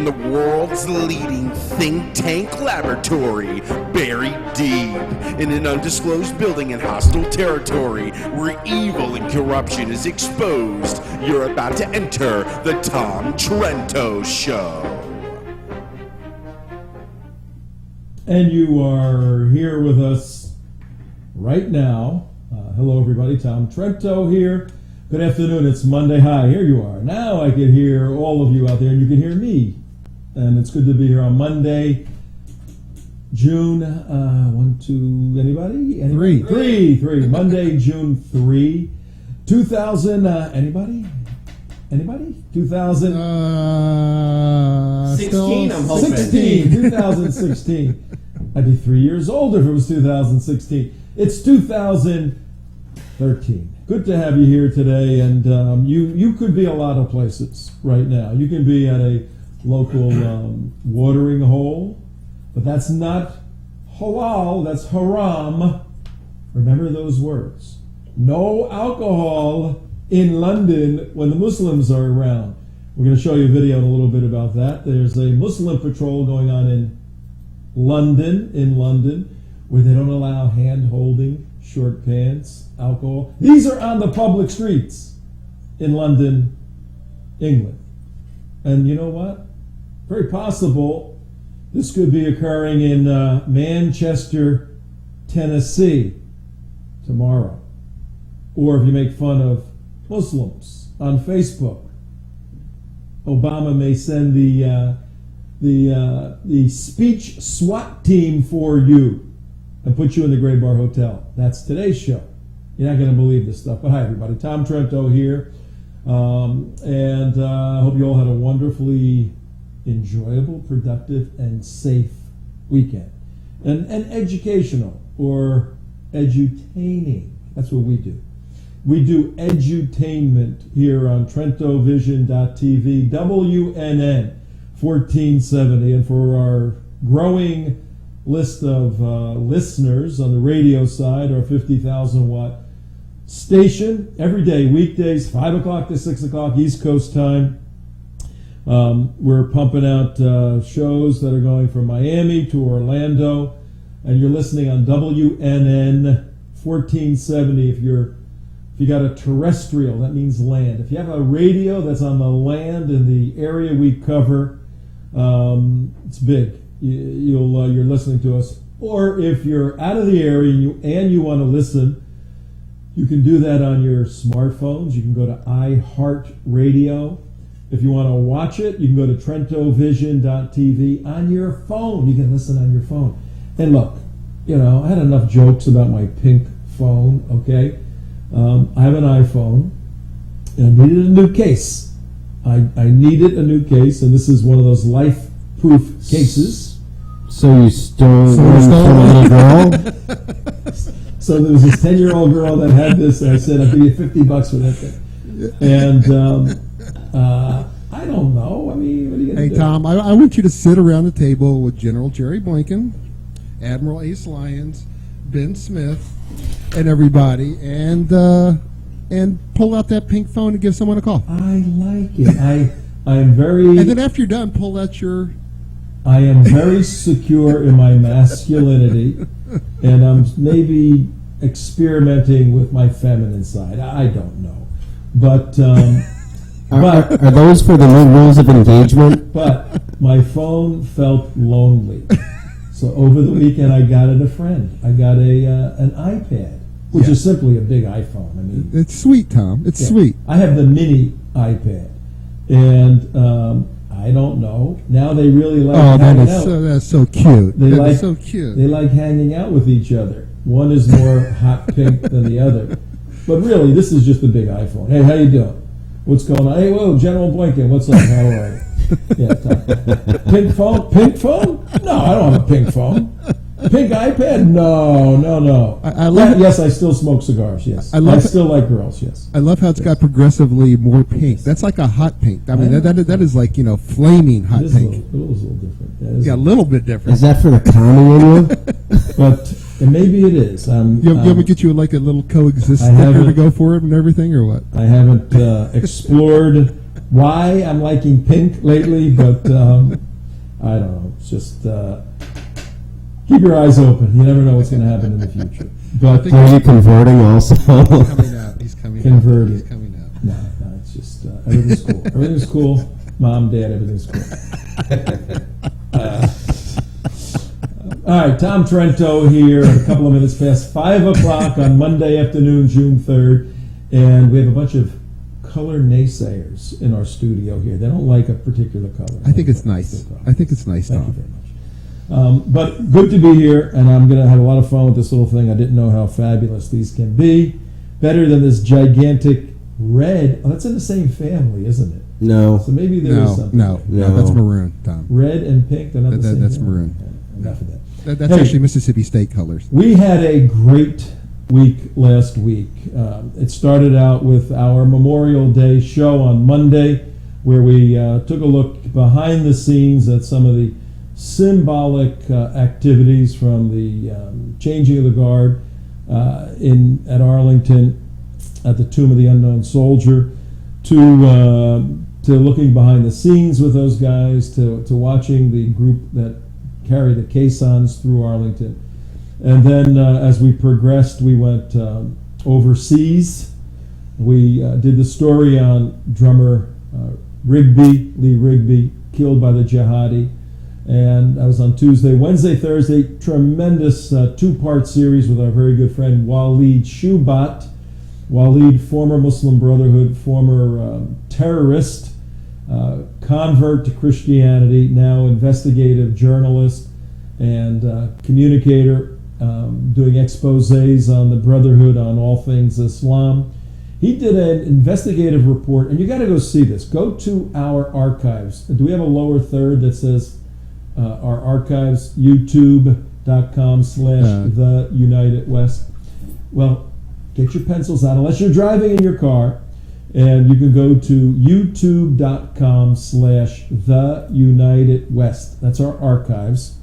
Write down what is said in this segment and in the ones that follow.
from the world's leading think tank laboratory, buried deep in an undisclosed building in hostile territory where evil and corruption is exposed. You're about to enter the Tom Trento Show. And you are here with us right now. Hello, everybody. Tom Trento here. Good afternoon. It's Monday. Hi, here you are. Now I can hear all of you out there, and you can hear me. And it's good to be here on Monday, June, anybody? Three. Monday, June 3, 2000, anybody? 16, I'm hoping. 2016. I'd be 3 years older if it was 2016. It's 2013. Good to have you here today, and you could be a lot of places right now. You can be at a local watering hole, but that's not halal, that's haram. Remember those words. No alcohol in London when the Muslims are around. We're going to show you a video in a little bit about that. There's a Muslim patrol going on in London, where they don't allow hand-holding, short pants, alcohol. These are on the public streets in London, England. And you know what? Very possible this could be occurring in Manchester, Tennessee tomorrow. Or if you make fun of Muslims on Facebook, Obama may send the speech SWAT team for you and put you in the Gray Bar Hotel. That's today's show. You're not going to believe this stuff. But hi, everybody. Tom Trento here. And I hope you all had a wonderfully enjoyable, productive, and safe weekend. And educational or edutaining. That's what we do. We do edutainment here on TrentoVision.tv, WNN 1470. And for our growing list of listeners on the radio side, our 50,000 watt station, every day, weekdays, 5 o'clock to 6 o'clock East Coast time. We're pumping out shows that are going from Miami to Orlando, and you're listening on WNN 1470 if you got a terrestrial, that means land. If you have a radio that's on the land in the area we cover, it's big. You're listening to us. Or if you're out of the area and you want to listen, you can do that on your smartphones. You can go to iHeartRadio. If you want to watch it, you can go to TrentoVision.tv on your phone. You can listen on your phone. And look, I had enough jokes about my pink phone, okay? I have an iPhone, and I needed a new case. I needed a new case, and this is one of those life-proof cases. So you stole one from a little girl? So there was this 10-year-old girl that had this, and I said, I'll give you $50 for that thing. And I don't know. I mean, what are you going to do? Hey, Tom, I want you to sit around the table with General Jerry Blinken, Admiral Ace Lyons, Ben Smith, and everybody, and pull out that pink phone and give someone a call. I like it. I am very... And then after you're done, pull out your... I am very secure in my masculinity, and I'm maybe experimenting with my feminine side. I don't know. But... Are those for the new rules of engagement? But my phone felt lonely. So over the weekend, I got it a friend. I got an iPad, which is simply a big iPhone. I mean, it's sweet, Tom. It's sweet. I have the mini iPad, and I don't know. Now they really like hanging out. That's so cute. That's so cute. They like hanging out with each other. One is more hot pink than the other. But really, this is just a big iPhone. Hey, how you doing? What's going on? Hey, whoa, General Blinken, what's up? How are you? Yeah, pink phone? Pink phone? No, I don't have a pink phone. Pink iPad? No. I love yes, I still smoke cigars, yes. I still like girls, yes. I love how it's got progressively more pink. That's like a hot pink. I mean, that is like, flaming hot pink. It was a little different. A little bit different. Is that for the commie in you? But maybe it is. You want me to get you like a little coexist sticker to go for it and everything, or what? I haven't explored why I'm liking pink lately, but I don't know. It's just keep your eyes open. You never know what's going to happen in the future. But Are you converting also? Coming out. He's coming Converted. out. He's coming out. no, it's just everything's cool. Everything's cool. Mom, Dad, everything's cool. All right, Tom Trento here, a couple of minutes past 5 o'clock on Monday afternoon, June 3rd, and we have a bunch of color naysayers in our studio here. They don't like a particular color. I think it's nice. I think it's nice, Thank you Tom. very much. But good to be here, and I'm going to have a lot of fun with this little thing. I didn't know how fabulous these can be. Better than this gigantic red. Oh, that's in the same family, isn't it? No. So maybe there is something. No. That's maroon, Tom. Red and pink, they're not the same. That's family? maroon. Okay, enough of that. That's Hey. actually Mississippi State colors. We had a great week last week. It started out with our Memorial Day show on Monday, where we took a look behind the scenes at some of the symbolic activities from the changing of the guard at Arlington at the Tomb of the Unknown Soldier, to looking behind the scenes with those guys, to watching the group that carry the caissons through Arlington. And then as we progressed, we went overseas. We did the story on drummer Lee Rigby, killed by the jihadi. And that was on Tuesday. Wednesday, Thursday, tremendous two-part series with our very good friend Waleed Shubat. Waleed, former Muslim Brotherhood, former terrorist, convert to Christianity, now investigative journalist and communicator, doing exposés on the Brotherhood on all things Islam. He did an investigative report, and you got to go see this. Go to our archives. Do we have a lower third that says our archives, youtube.com/The United West? Well, get your pencils out, unless you're driving in your car, and you can go to youtube.com/The United West. That's our archives.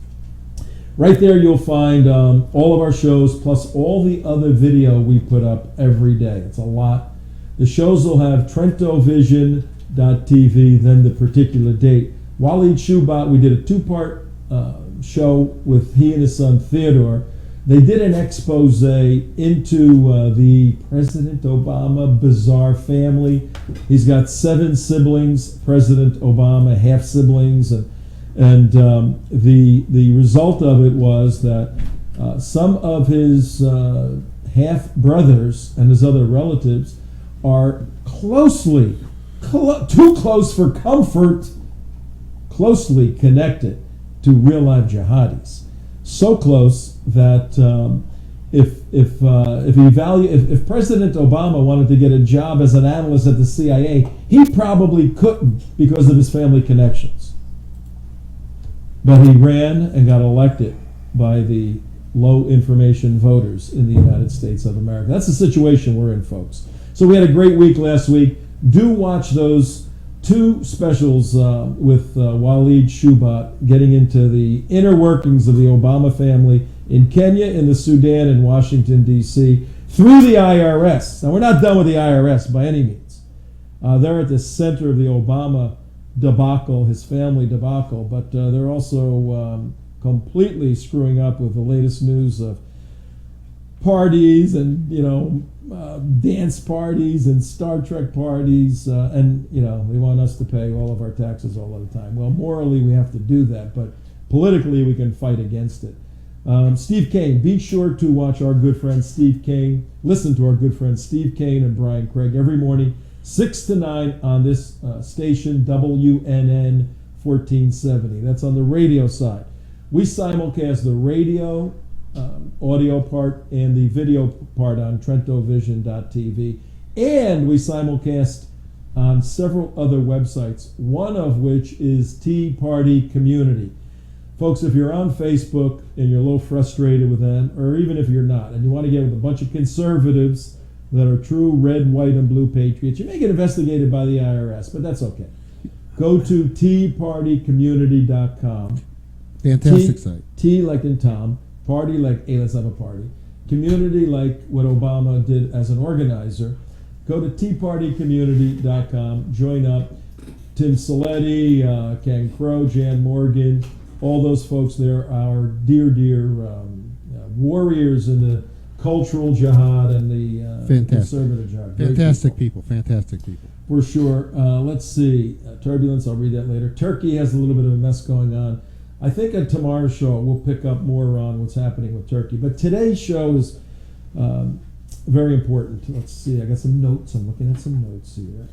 Right there you'll find all of our shows, plus all the other video we put up every day. It's a lot. The shows will have TrentoVision.tv, then the particular date. Waleed Shubat, we did a two-part show with he and his son Theodore. They did an expose into the President Obama bizarre family. He's got 7 siblings, President Obama, half-siblings, and the result of it was that some of his half-brothers and his other relatives are too close for comfort, closely connected to real-life jihadis. So close that if President Obama wanted to get a job as an analyst at the CIA, he probably couldn't because of his family connections. But he ran and got elected by the low information voters in the United States of America. That's the situation we're in, folks. So we had a great week last week. Do watch those 2 specials with Waleed Shubat, getting into the inner workings of the Obama family in Kenya, in the Sudan, and Washington, D.C., through the IRS. Now, we're not done with the IRS by any means. They're at the center of the Obama debacle, his family debacle, but they're also completely screwing up with the latest news of parties and, dance parties and Star Trek parties, and they want us to pay all of our taxes all of the time. Well, morally we have to do that, but politically we can fight against it. Steve Kane, be sure to watch our good friend Steve Kane, listen to our good friends Steve Kane and Brian Craig every morning, 6 to 9 on this station, WNN 1470. That's on the radio side. We simulcast the radio audio part and the video part on TrentoVision.tv, and we simulcast on several other websites, one of which is Tea Party Community. Folks, if you're on Facebook and you're a little frustrated with them, or even if you're not, and you want to get with a bunch of conservatives that are true red, white, and blue patriots, you may get investigated by the IRS, but that's okay. Go to teapartycommunity.com. Fantastic site. T like in Tom, party like, hey, let's have a party. Community like what Obama did as an organizer. Go to teapartycommunity.com, join up. Tim Saletti, Ken Crow, Jan Morgan, all those folks there are dear warriors in the cultural jihad and the conservative jihad. Great Fantastic people. Fantastic people. For sure. Let's see. Turbulence, I'll read that later. Turkey has a little bit of a mess going on. I think on tomorrow's show we'll pick up more on what's happening with Turkey. But today's show is very important. Let's see. I got some notes. I'm looking at some notes here.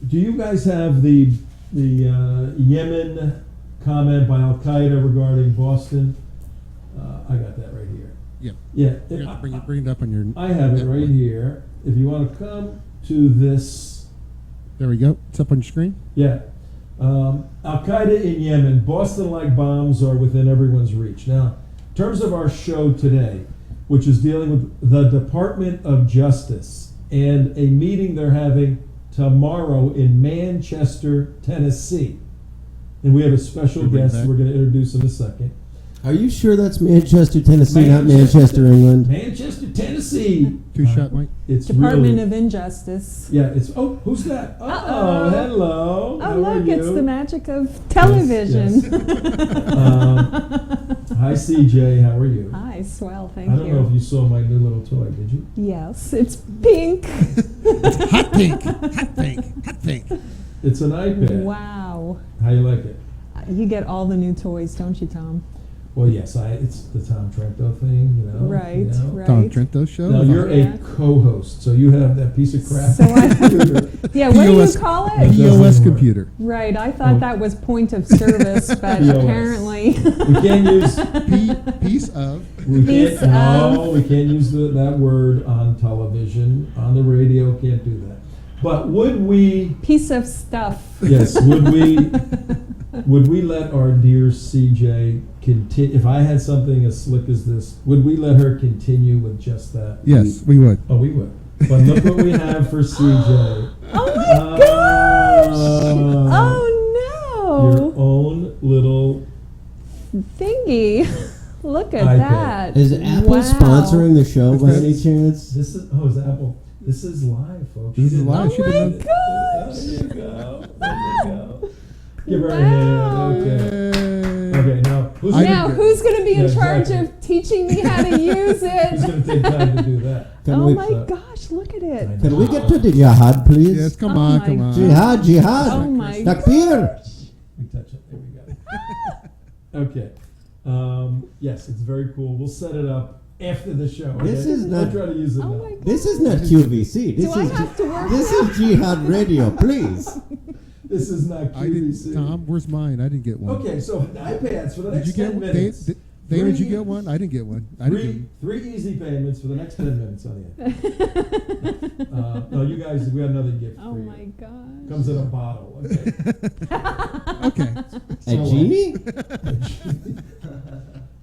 Do you guys have the Yemen comment by al-Qaeda regarding Boston? I got that right here. Yeah. Yeah. You have to bring it up on your. I have it right here. If you want to come to this. There we go. It's up on your screen. Yeah. Al-Qaeda in Yemen. Boston-like bombs are within everyone's reach. Now, in terms of our show today, which is dealing with the Department of Justice and a meeting they're having tomorrow in Manchester, Tennessee. And we have a special guest we're going to introduce in a second. Are you sure that's Manchester, Tennessee, not Manchester, England? Manchester, Tennessee. Two-shot, Mike. It's Department really, of Injustice. Yeah, it's, who's that? Uh-oh. Hello. Oh, How look, are it's you? the magic of television. Yes. Hi, CJ. How are you? Hi, swell, thank I don't you. know if you saw my new little toy, did you? Yes, it's pink. Hot pink. Hot pink. Hot pink. It's an iPad. Wow. How you like it? You get all the new toys, don't you, Tom? Well, yes, it's the Tom Trento thing, you know. Right, you know? right. Tom Trento show. Now, you're Yeah. a co-host, so you have that piece of crap. So yeah, what do POS you call That it? doesn't POS work. computer. Right, I thought that was point of service, but POS. apparently. We can't use Piece of. Piece we can't use that word on television, on the radio. Can't do that. But would we? Piece of stuff. Yes. Would we? Would we let our dear CJ continue? If I had something as slick as this, would we let her continue with just that? Yes, we would. Oh, we would. But look what we have for CJ. Oh my gosh! Your Oh own little. no! Thingy. Look at iPad. that. Is Apple Wow. sponsoring the show by any chance? This is is Apple. This is live, folks. This is You didn't- live. Oh She my didn't know. gosh! There you go. There you go. Give her a Wow. hand. Okay. Okay. Now, who's I Now, didn't who's going to be in Yeah, charge exactly. of teaching me how to use who's going it? to take time to do that? Can Oh we, my gosh, look at it. can we get to the jihad, please? Yes, come Oh on, my come on. Jihad, jihad. Oh my Takbir. We touch it. There we go. Okay. Yes, it's very cool. We'll set it up after the show. This okay? is not- I'll try to use it Oh now. my god. This is not QVC. This Do I is have to work this now? is jihad radio, please. This is not I didn't. QVC. Tom, where's mine? I didn't get one. Okay, so iPads for the Did next you get 10 one? minutes. Dave, did you Three- get one? I didn't get one. I didn't. Get Three easy payments for the next 10 minutes on the end. No, you guys, we have another gift Oh for you. my gosh. Comes in a bottle. Okay. Okay. A genie?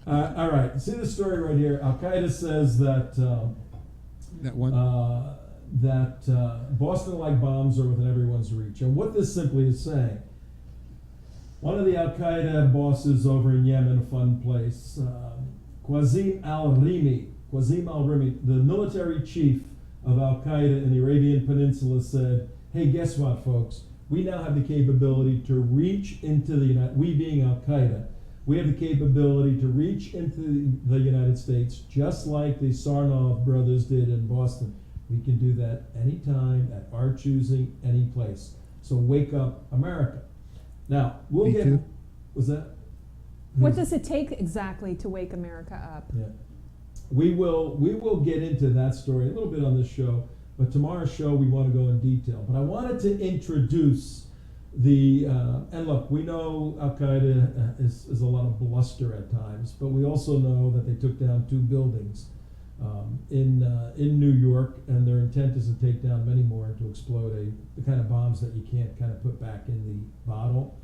All right. See the story right here. Al-Qaeda says that That one. Boston-like bombs are within everyone's reach. And what this simply is saying, one of the Al-Qaeda bosses over in Yemen, a fun place, Qasim al-Rimi, the military chief of Al-Qaeda in the Arabian Peninsula, said, hey, guess what, folks? We now have the capability to reach into the United, we being Al-Qaeda, we have the capability to reach into the United States just like the Sarnoff brothers did in Boston. We can do that anytime, at our choosing, any place. So wake up, America. Now, we'll Me get... too. Was that? What does it take exactly to wake America up? Yeah. We will get into that story a little bit on this show, but tomorrow's show we want to go in detail. But I wanted to introduce the and look, we know Al-Qaeda is a lot of bluster at times, but we also know that they took down 2 buildings in New York, and their intent is to take down many more and to explode the kind of bombs that you can't kind of put back in the bottle.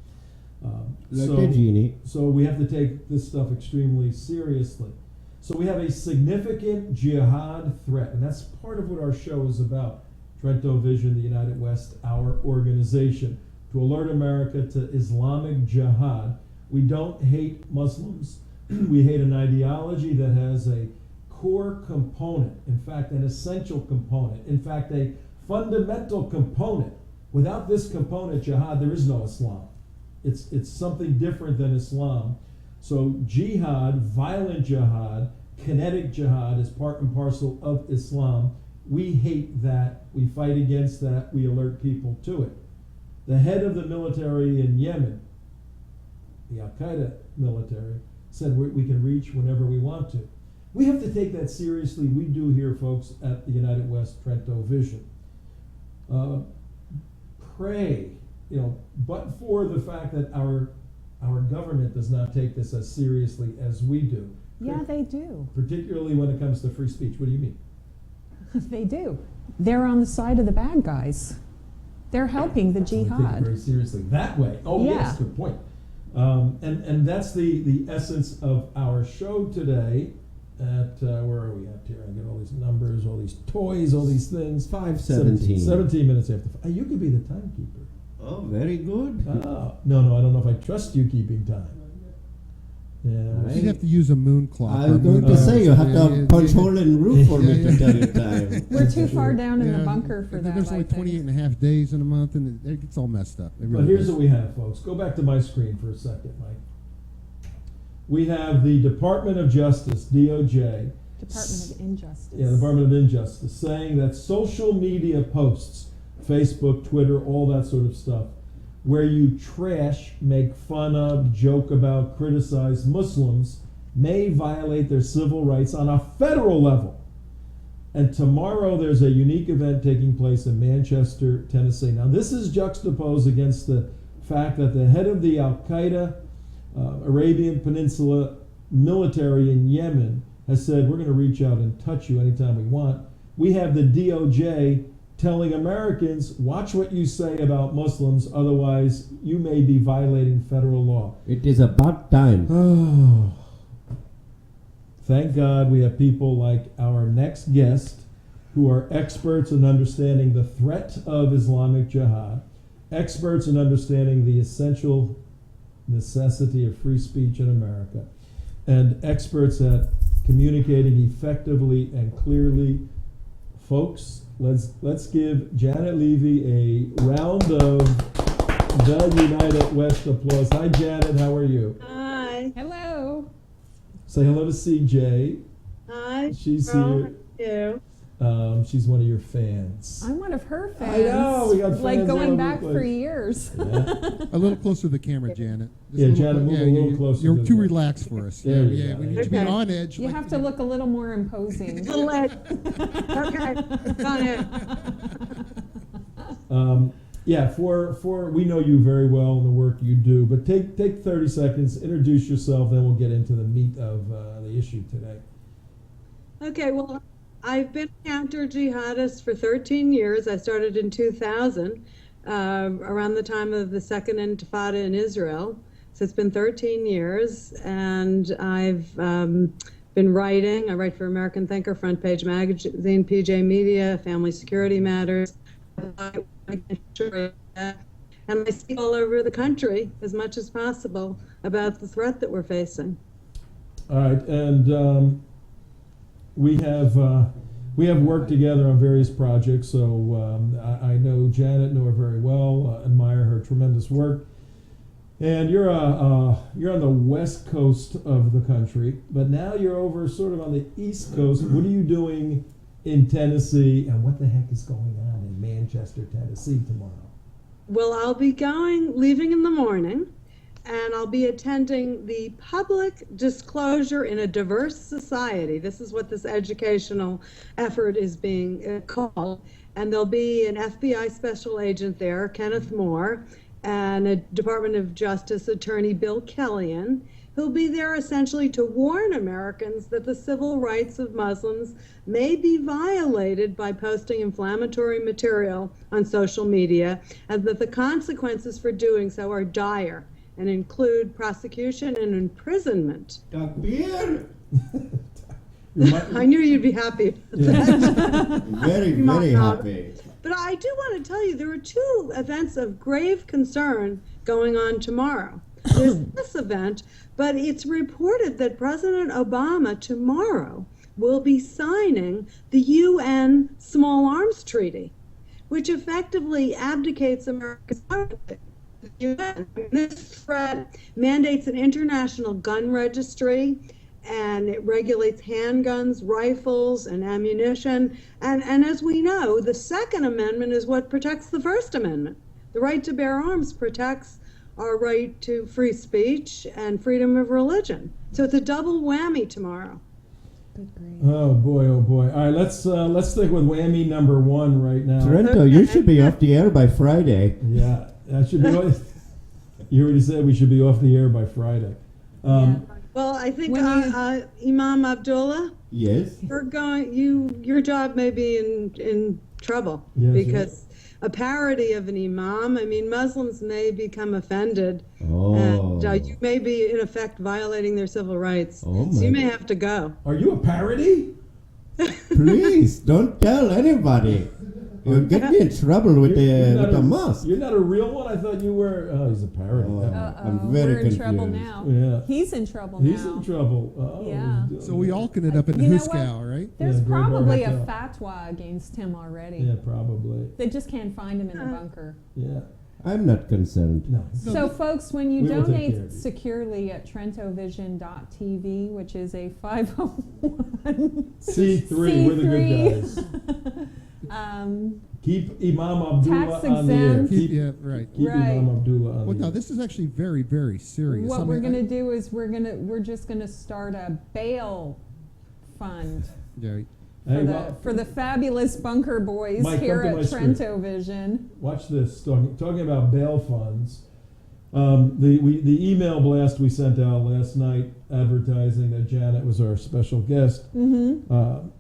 Like a genie. So we have to take this stuff extremely seriously. So we have a significant jihad threat, and that's part of what our show is about. TrentoVision, the United West, our organization, to alert America to Islamic jihad. We don't hate Muslims. We hate an ideology that has a core component, in fact, an essential component, in fact, a fundamental component. Without this component, jihad, there is no Islam. It's something different than Islam. So jihad, violent jihad, kinetic jihad is part and parcel of Islam. We hate that. We fight against that. We alert people to it. The head of the military in Yemen, the al-Qaeda military, said we can reach whenever we want to. We have to take that seriously. We do here, folks, at the United West TrentoVision. Pray, but for the fact that our government does not take this as seriously as we do. Yeah, they do. Particularly when it comes to free speech. What do you mean? They do. They're on the side of the bad guys. They're helping the We take it jihad. very seriously. That way. Oh, Yeah. yes, good point. And that's the essence of our show today. At where are we at here? I get all these numbers, all these toys, all these things. 5:17. 17 minutes after. You could be the timekeeper. Oh, very good. No, I don't know if I trust you keeping time. Yeah. Right. You'd have to use a moon clock. I was or going moon to say, you have to yeah, have punch hole in roof for me to tell you time. We're too far down in the Yeah, bunker for that. There's I only think. 28 and a half days in a month, and it gets all messed up. It But really here's is. what we have, folks. Go back to my screen for a second, Mike. We have the Department of Justice, DOJ. Department of Injustice. Yeah, the Department of Injustice, saying that social media posts, Facebook, Twitter, all that sort of stuff, where you trash, make fun of, joke about, criticize Muslims, may violate their civil rights on a federal level. And tomorrow there's a unique event taking place in Manchester, Tennessee. Now this is juxtaposed against the fact that the head of the al-Qaeda Arabian Peninsula military in Yemen has said, we're going to reach out and touch you anytime we want. We have the DOJ telling Americans, watch what you say about Muslims, otherwise you may be violating federal law. It is about time. Oh. Thank God we have people like our next guest who are experts in understanding the threat of Islamic jihad, experts in understanding the essential necessity of free speech in America, and experts at communicating effectively and clearly. Folks, let's give Janet Levy a round of the United West applause. Hi, Janet. How are you? Hi. Hello. Say hello to CJ. Hi. She's How here. are you? She's one of your fans. I'm one of her fans. I know, we got like fans all over going the back place. for years. Yeah. A little closer to the camera, Janet. Just Yeah, a little Janet, move a little closer You're to too the- relaxed for us. There you yeah, go. we need you to be Okay. on edge. You like have to look a little more imposing. Little edge. Okay. Go ahead. Yeah, for we know you very well and the work you do, but take 30 seconds, introduce yourself, then we'll get into the meat of the issue today. Okay, well, I've been a counter-jihadist for 13 years. I started in 2000, around the time of the Second Intifada in Israel. So it's been 13 years, and I've been writing. I write for American Thinker, Front Page Magazine, PJ Media, Family Security Matters. And I speak all over the country as much as possible about the threat that we're facing. All right, and we have worked together on various projects. So I know Janet, know her very well, admire her tremendous work. And you're on the west coast of the country, but now you're over sort of on the east coast. What are you doing in Tennessee, and what the heck is going on in Manchester, Tennessee tomorrow? Well, I'll be leaving in the morning, and I'll be attending the public disclosure in a diverse society. This is what this educational effort is being called. And there'll be an FBI special agent there, Kenneth Moore, and a Department of Justice attorney, Bill Kellyan, who'll be there essentially to warn Americans that the civil rights of Muslims may be violated by posting inflammatory material on social media, and that the consequences for doing so are dire and include prosecution and imprisonment. Takbir! I knew you'd be happy about that. Very, very happy. But I do want to tell you, there are two events of grave concern going on tomorrow. There's this event, but it's reported that President Obama tomorrow will be signing the UN Small Arms Treaty, which effectively abdicates America's sovereignty. This threat mandates an international gun registry, and it regulates handguns, rifles, and ammunition. And as we know, the Second Amendment is what protects the First Amendment. The right to bear arms protects our right to free speech and freedom of religion. So it's a double whammy tomorrow. Good grief. Oh boy, oh boy. All right, let's stick with whammy number one right now. Trento, you should be off the air by Friday. Yeah, that should be. You already said we should be off the air by Friday. Well, I think When you- Imam Abdullah, Yes. your job may be in trouble, Yes, because a parody of an imam, I mean, Muslims may become offended, Oh. and you may be in effect violating their civil rights. Oh, So you my may have to go. Are you a parody? Please don't tell anybody. You'll get me in trouble with the mosque. You're not a real one? I thought you were. Oh, he's a parody. Oh. Uh-oh, I'm very we're in trouble confused. now. Yeah. He's in trouble now. He's in trouble. Oh, Yeah. So we all can end up in the You know Huskow, right? There's Yeah, Greg probably a Barnett. fatwa against him already. Yeah, probably. They just can't find him in the bunker. Yeah. I'm not concerned. No. So, folks, when you We will take care donate of you. securely at TrentoVision.tv, which is a 501 C3, we're the good guys. Keep Imam Abdullah Tax on the air. exempt. Keep Right. Right. Imam Abdullah on Well, the now air. this is actually very, very serious. What I we're mean, going to do is we're just going to start a bail fund Yeah. Hey, well, for the fabulous bunker boys Mike, here come at to my screen. TrentoVision. watch this. Talking about bail funds. The email blast we sent out last night advertising that Janet was our special guest.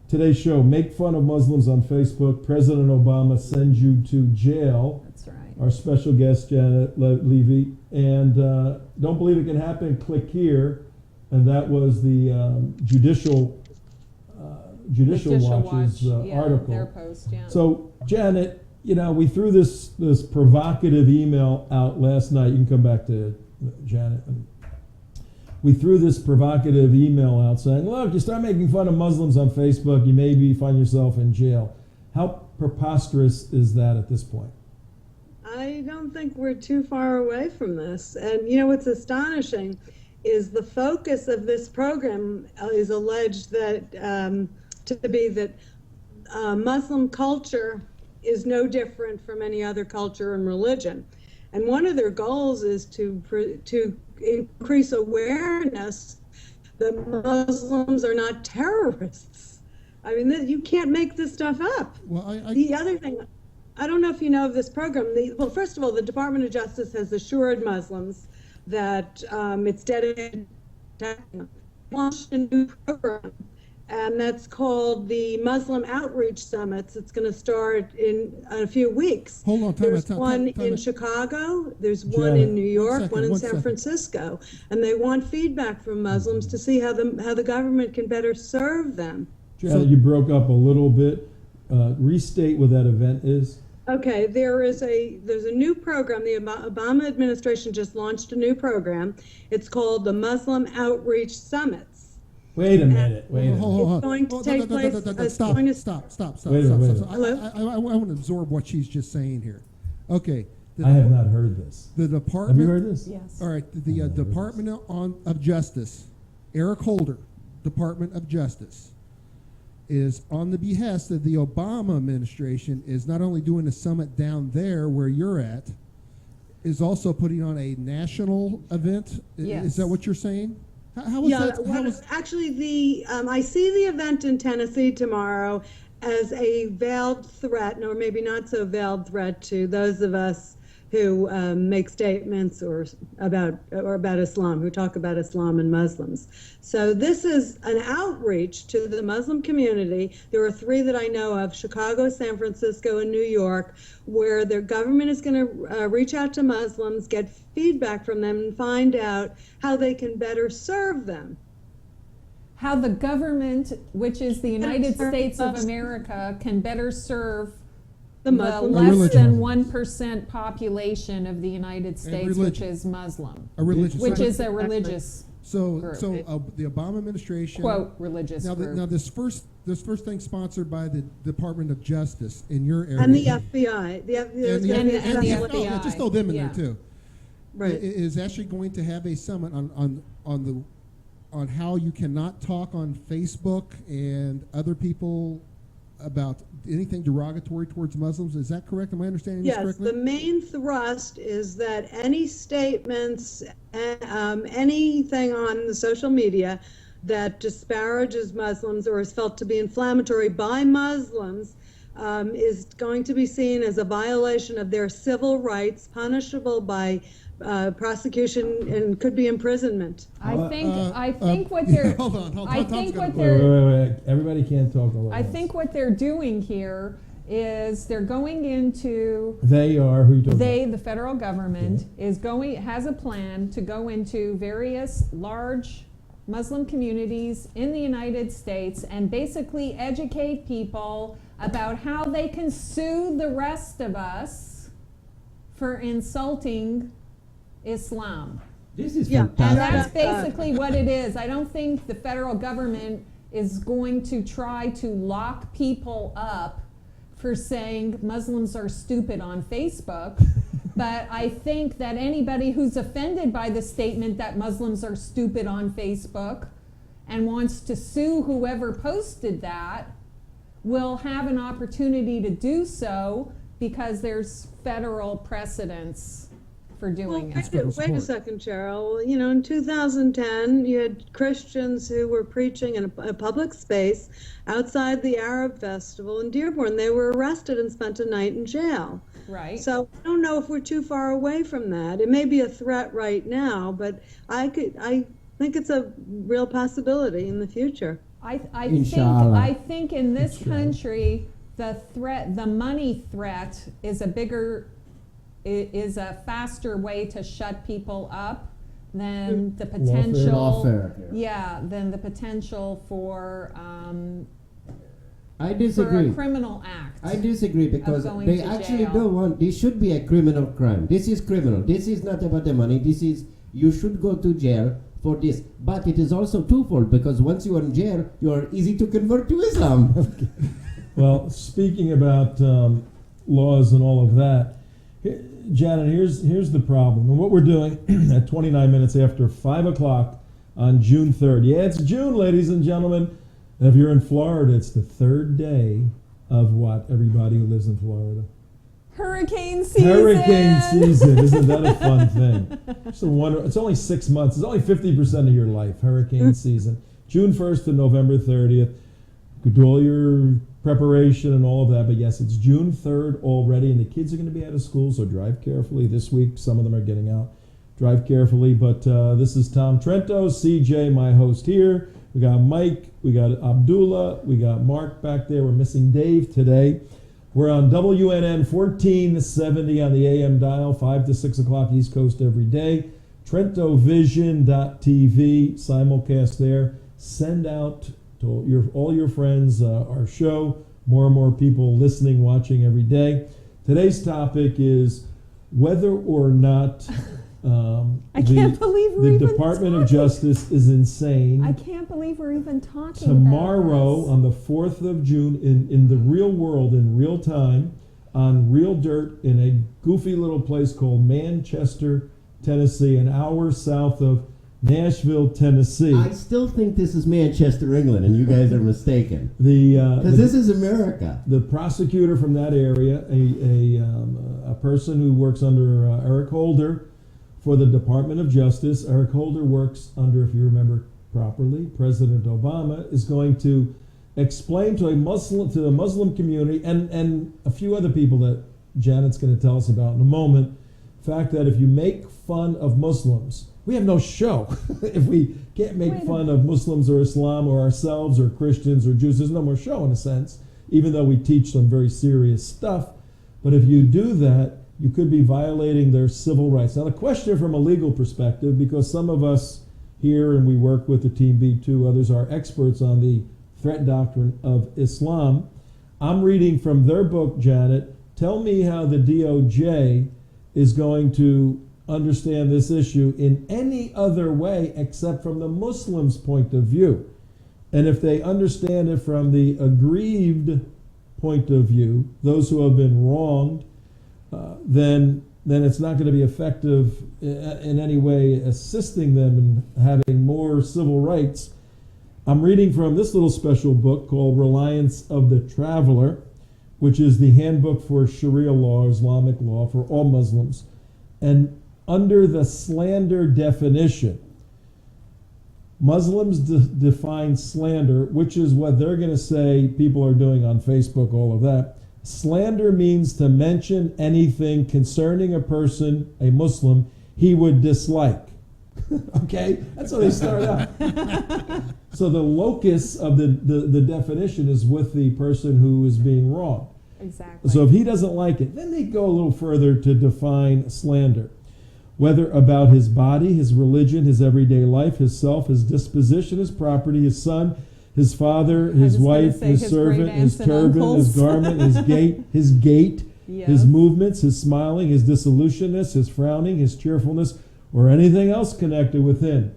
Today's show, make fun of Muslims on Facebook. President Obama sends you to jail. That's right. Our special guest, Janet Levy. And don't believe it can happen, click here. And that was the Judicial Watch's yeah, article. their post, yeah. So, Janet, we threw this provocative email out last night. You can come back to Janet. We threw this provocative email out saying, look, you start making fun of Muslims on Facebook, you maybe find yourself in jail. How preposterous is that at this point? I don't think we're too far away from this. And what's astonishing is the focus of this program is alleged that to be that Muslim culture is no different from any other culture and religion. And one of their goals is to increase awareness that Muslims are not terrorists. I mean, you can't make this stuff up. Well, The other thing, I don't know if you know of this program. Well, first of all, the Department of Justice has assured Muslims that it's dedicated to launched a new program, and that's called the Muslim Outreach Summits. It's going to start in a few weeks. Hold on, time There's out, one time in out. Chicago, there's one Janet. in New York, second, one in one San second. Francisco, and they want feedback from Muslims to see how the government can better serve them. Janet, you broke up a little bit. Restate what that event is. Okay, there's a new program. The Obama administration just launched a new program. It's called the Muslim Outreach Summits. Wait a minute. Hold It's going to take place as Stop, long as- stop. Wait a minute. Hello? I want to absorb what she's just saying here. Okay. I have not heard this. The Have department. you heard this? Yes. All right. The Department of Justice, Eric Holder, Department of Justice, is on the behest of the Obama administration, is not only doing a summit down there where you're at, is also putting on a national event. Yes. Is that what you're saying? How is that? How is, Actually, I see the event in Tennessee tomorrow as a veiled threat, or maybe not so veiled threat to those of us who make statements about Islam, who talk about Islam and Muslims. So this is an outreach to the Muslim community. There are three that I know of: Chicago, San Francisco, and New York, where their government is going to reach out to Muslims, get feedback from them, and find out how they can better serve them. How the government, which is the United serve States of us. America, can better serve The the Muslim less religion. than 1% population of the United States, which religion. is Muslim, a religious. which is a religious So group. the Obama administration Quote, religious group. Now this first thing sponsored by the Department of Justice in your area And the FBI. There's gonna be a and the special FBI. Yeah, just throw them in Yeah. there too. Right. Is actually going to have a summit on how you cannot talk on Facebook and other people about anything derogatory towards Muslims. Is that correct? Am I understanding this Yes, correctly? the main thrust is that any statements, anything on the social media that disparages Muslims or is felt to be inflammatory by Muslims is going to be seen as a violation of their civil rights, punishable by prosecution and could be imprisonment. I think what they're hold on. I Tom's think gonna- what Wait, they're wait, wait. Everybody can't talk all at I once. think what they're doing here is they're going into They are, who you talking they, the federal government, has a plan to go into various large Muslim communities in the United States and basically educate people about how they can sue the rest of us for insulting Islam. This is Yeah, And fantastic. that's basically what it is. I don't think the federal government is going to try to lock people up for saying Muslims are stupid on Facebook. But I think that anybody who's offended by the statement that Muslims are stupid on Facebook and wants to sue whoever posted that will have an opportunity to do so because there's federal precedence for doing it. Wait a second, Cheryl. You know, in 2010, you had Christians who were preaching in a public space outside the Arab Festival in Dearborn. They were arrested and spent a night in jail. Right. So I don't know if we're too far away from that. It may be a threat right now, but I think it's a real possibility in the future. Inshallah. I think in this country, the money threat is is a faster way to shut people up than the potential. Lawfare. Than the potential for I for disagree. a criminal act. I disagree because going they to actually jail. don't want. This should be a criminal crime. This is criminal. This is not about the money. This is you should go to jail for this. But it is also twofold because once you are in jail, you are easy to convert to Islam. Well, speaking about laws and all of that, Janet, here's the problem. And what we're doing at 29 minutes after 5 o'clock on June 3rd. Yeah, it's June, ladies and gentlemen. And if you're in Florida, it's the third day of what, everybody who lives in Florida? Hurricane season. Hurricane season. Isn't that a fun thing? It's a wonder. It's only 6 months. It's only 50% of your life, hurricane season. June 1st to November 30th. Do all your preparation and all of that. But yes, it's June 3rd already, and the kids are going to be out of school, so drive carefully. This week, some of them are getting out. Drive carefully. But this is Tom Trento, CJ, my host here. We got Mike, we got Abdullah, we got Mark back there. We're missing Dave today. We're on WNN 1470 on the AM dial, 5 to 6 o'clock East Coast every day. TrentoVision.tv, simulcast there. Send out to all your friends our show. More and more people listening, watching every day. Today's topic is whether or not I can't believe we're the even Department of talking. Justice is insane. I can't believe we're even talking Tomorrow, about this. on the 4th of June, in the real world, in real time, on real dirt, in a goofy little place called Manchester, Tennessee, an hour south of Nashville, Tennessee. I still think this is Manchester, England, and you guys are mistaken. Because The this is America. the prosecutor from that area, a person who works under Eric Holder for the Department of Justice. Eric Holder works under, if you remember properly, President Obama, is going to explain to the Muslim community and a few other people that Janet's going to tell us about in a moment, the fact that if you make fun of Muslims, we have no show. If we can't make fun of Muslims or Islam or ourselves or Christians or Jews, there's no more show in a sense, even though we teach some very serious stuff. But if you do that, you could be violating their civil rights. Now, the question from a legal perspective, because some of us here, and we work with the Team B2, others are experts on the threat doctrine of Islam. I'm reading from their book, Janet. Tell me how the DOJ is going to understand this issue in any other way except from the Muslim's point of view. And if they understand it from the aggrieved point of view, those who have been wronged, then it's not going to be effective in any way assisting them in having more civil rights. I'm reading from this little special book called Reliance of the Traveler, which is the handbook for Sharia law, Islamic law for all Muslims. And under the slander definition, Muslims define slander, which is what they're going to say people are doing on Facebook, all of that. Slander means to mention anything concerning a person, a Muslim, he would dislike. Okay? That's how they start out. So the locus of the definition is with the person who is being wronged. Exactly. So if he doesn't like it, then they go a little further to define slander. Whether about his body, his religion, his everyday life, his self, his disposition, his property, his son, his father, his wife, his servant, his turban, his garment, his gait, Yes. his movements, his smiling, his disolutionness, his frowning, his cheerfulness, or anything else connected with him.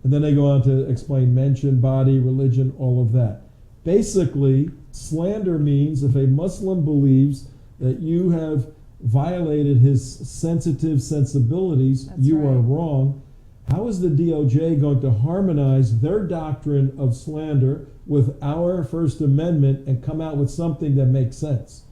And then they go on to explain mention, body, religion, all of that. Basically, slander means if a Muslim believes that you have violated his sensitive sensibilities, That's you are right. wrong. How is the DOJ going to harmonize their doctrine of slander with our First Amendment and come out with something that makes sense?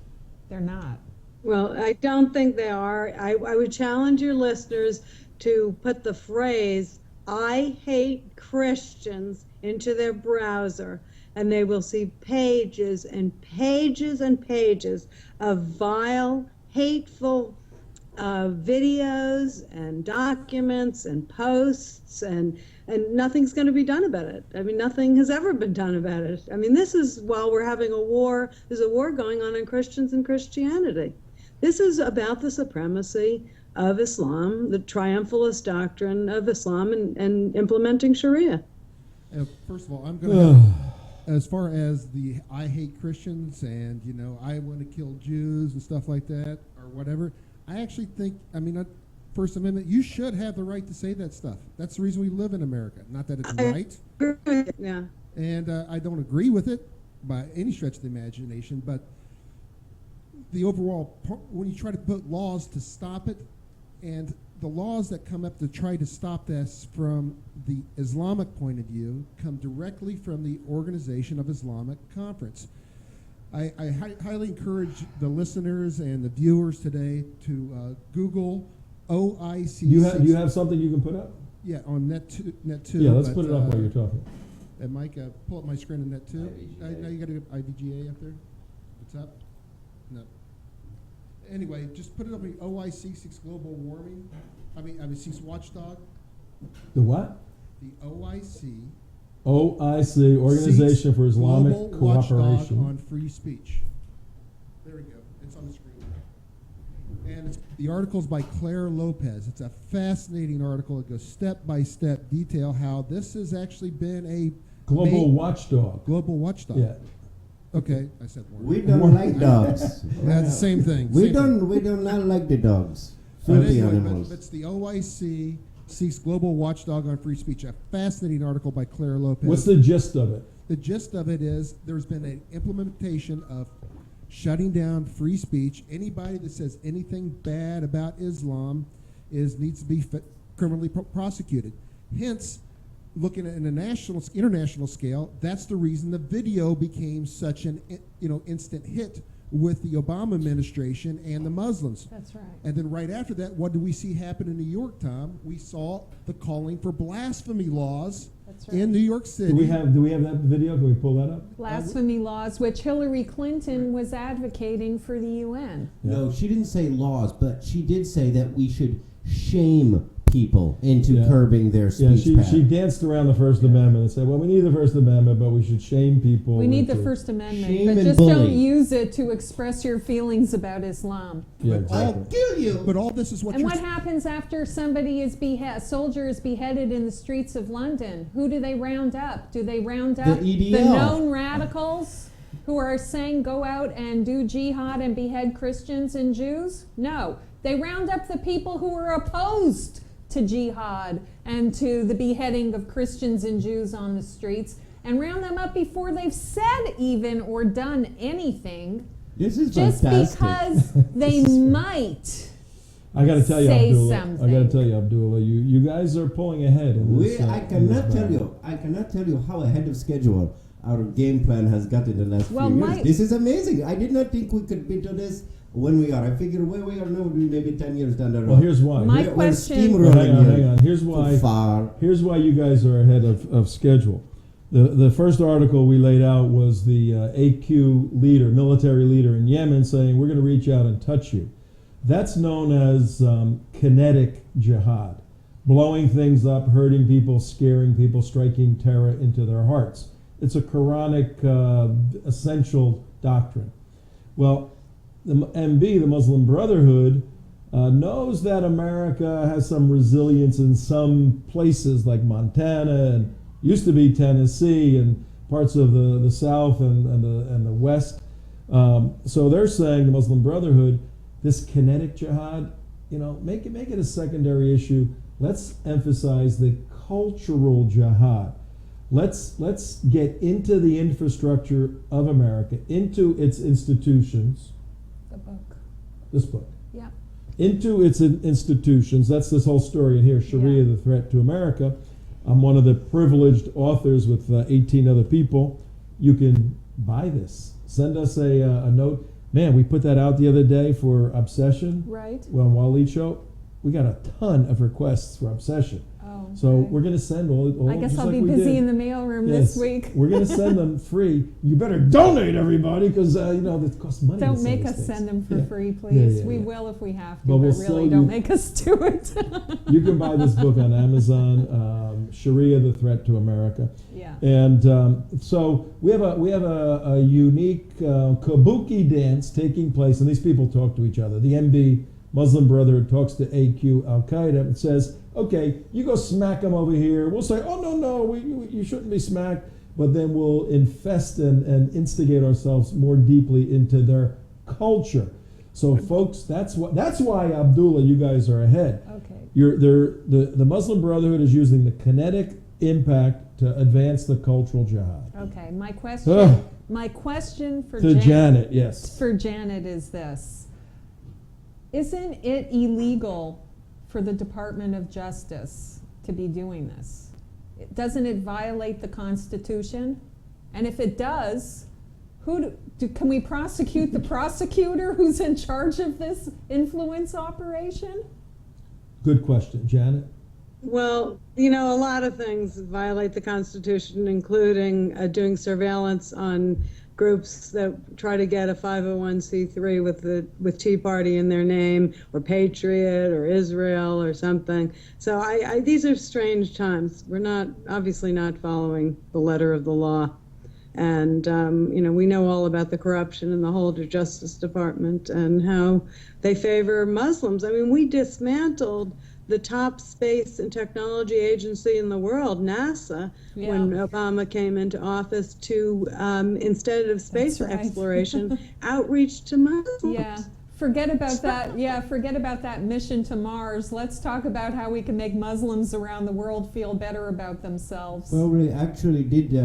They're not. Well, I don't think they are. I would challenge your listeners to put the phrase, "I hate Christians," into their browser, and they will see pages and pages and pages of vile, hateful videos and documents and posts, and nothing's going to be done about it. I mean, nothing has ever been done about it. I mean, this is while we're having a war, there's a war going on Christians and Christianity. This is about the supremacy of Islam, the triumphalist doctrine of Islam, and implementing Sharia. First of all, I'm going to, as far as the I hate Christians and, I want to kill Jews and stuff like that or whatever, I actually think, First Amendment, you should have the right to say that stuff. That's the reason we live in America. Not that it's right. Yeah. And I don't agree with it by any stretch of the imagination, but the overall, when you try to put laws to stop it, and the laws that come up to try to stop this from the Islamic point of view come directly from the Organization of Islamic Conference. I highly encourage the listeners and the viewers today to Google OIC. Do you have something you can put up? Yeah, on net two. Yeah, let's put it up while you're talking. And Mike, pull up my screen on net two. Now you got to go IVGA up there. What's up? No. Anyway, just put it up. OIC seeks global warming. Seeks watchdog. The what? The OIC. OIC, Organization for Islamic Global Watchdog Cooperation. on Free Speech. There we go. It's on the screen. And the article's by Claire Lopez. It's a fascinating article. It goes step by step, detail how this has actually been a Global watchdog. Global watchdog. Yeah. Okay, I said warming. We don't like dogs. That's the same thing. We same thing. do not like the dogs. But Filthy anyway, animals. but it's the OIC seeks global watchdog on free speech. A fascinating article by Claire Lopez. What's the gist of it? The gist of it is there's been an implementation of shutting down free speech. Anybody that says anything bad about Islam needs to be criminally prosecuted. Hence, looking at an international scale, that's the reason the video became such an instant hit with the Obama administration and the Muslims. That's right. And then right after that, what do we see happen in New York, Tom? We saw the calling for blasphemy laws That's right. in New York City. Do we have that video? Can we pull that up? Blasphemy laws, which Hillary Clinton was advocating for the UN. No, she didn't say laws, but she did say that we should shame people into curbing their speech. Yeah, she danced around the First Amendment and said, well, we need the First Amendment, but we should shame people. We need the First Amendment, shame but and just bully. don't use it to express your feelings about Islam. Yeah, But all- exactly. Kill you. But all this is what And you're what happens after somebody is a soldier is beheaded in the streets of London? Who do they round up? Do they round up EDL. the known radicals who are saying go out and do jihad and behead Christians and Jews? No. They round up the people who are opposed to jihad and to the beheading of Christians and Jews on the streets, and round them up before they've said even or done anything, This is just fantastic. because they might. I got to tell you, Say Abdullah. something. I got to tell you, Abdullah. You guys are pulling ahead. In this, I in cannot this tell battle. you. I cannot tell you how ahead of schedule our game plan has got in the last Well, few my- years. This is amazing. I did not think we could be to this when we are. I figure where we are now, maybe 10 years down the road. Well, here's why. My We're question- Well, steamrolling hang here on. Here's too why. far. Here's why you guys are ahead of schedule. The first article we laid out was the AQ leader, military leader in Yemen, saying we're going to reach out and touch you. That's known as kinetic jihad, blowing things up, hurting people, scaring people, striking terror into their hearts. It's a Quranic essential doctrine. Well, the MB, the Muslim Brotherhood, knows that America has some resilience in some places like Montana and used to be Tennessee and parts of the South and the West. So they're saying, the Muslim Brotherhood, this kinetic jihad, make it a secondary issue. Let's emphasize the cultural jihad. Let's get into the infrastructure of America, into its institutions. The book. This book. Yeah. Into its institutions. That's this whole story in here, Sharia, Yeah. the threat to America. I'm one of the privileged authors with 18 other people. You can buy this. Send us a note. Man, we put that out the other day for Obsession. Right. Well, on Waleed Show, we got a ton of requests for Obsession. Oh. So okay. we're going to send all I guess just I'll like be we busy did. in the mailroom Yes, this week. We're going to send them free. You better donate, everybody, because it costs money. to Don't send make these us things. send them for Yeah. free, please. yeah, We yeah. will if we have to, But but, we'll really sell you- don't make us do it. You can buy this book on Amazon, Sharia, the Threat to America. Yeah. And so we have a unique kabuki dance taking place, and these people talk to each other. The MB, Muslim Brotherhood, talks to AQ, al-Qaeda, and says, okay, you go smack them over here. We'll say, oh, no, you shouldn't be smacked. But then we'll infest and instigate ourselves more deeply into their culture. So, folks, that's why, Abdullah, you guys are ahead. Okay. The Muslim Brotherhood is using the kinetic impact to advance the cultural jihad. Okay. My question. Ugh. My question for To Janet, yes. For Janet is this: isn't it illegal for the Department of Justice to be doing this? Doesn't it violate the Constitution? And if it does, can we prosecute the prosecutor who's in charge of this influence operation? Good question, Janet. Well, a lot of things violate the Constitution, including doing surveillance on groups that try to get a 501c3 with Tea Party in their name, or Patriot, or Israel, or something. So these are strange times. We're obviously not following the letter of the law. And, we know all about the corruption in the whole Justice Department and how they favor Muslims. I mean, we dismantled the top space and technology agency in the world, NASA, Yeah. when Obama came into office to, instead of space That's right. exploration, outreach to Muslims. Yeah. Forget about that. Yeah, forget about that mission to Mars. Let's talk about how we can make Muslims around the world feel better about themselves. Well, we actually did. We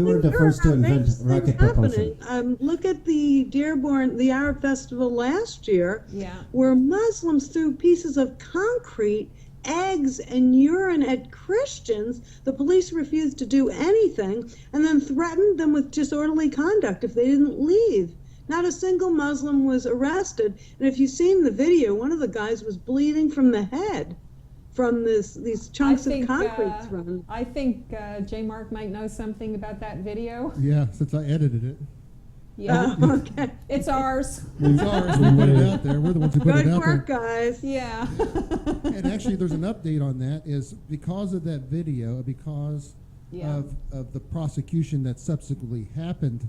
were the there first to are invent outrageous rocket things propulsion. happening. Look at the Dearborn, the Arab Festival last year, Yeah. where Muslims threw pieces of concrete, eggs, and urine at Christians. The police refused to do anything and then threatened them with disorderly conduct if they didn't leave. Not a single Muslim was arrested. And if you've seen the video, one of the guys was bleeding from the head from these chunks of concrete thrown. I think J. Mark might know something about that video. Yeah, since I edited it. Yeah. Oh, okay. It's ours. It's ours. We put it out there. We're the ones who put Good it out work, there. guys. Yeah. And actually, there's an update on that. Is because of that video, because Yeah. of the prosecution that subsequently happened,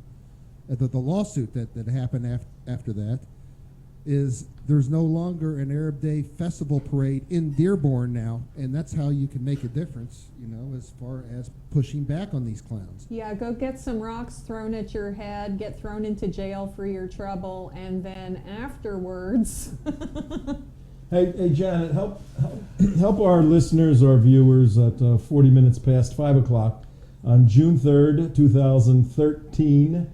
the lawsuit that happened after that, is there's no longer an Arab Day festival parade in Dearborn now, and that's how you can make a difference, as far as pushing back on these clowns. Yeah, go get some rocks thrown at your head, get thrown into jail for your trouble, and then afterwards. Hey, Janet, help our listeners, our viewers at 40 minutes past 5 o'clock on June 3rd, 2013.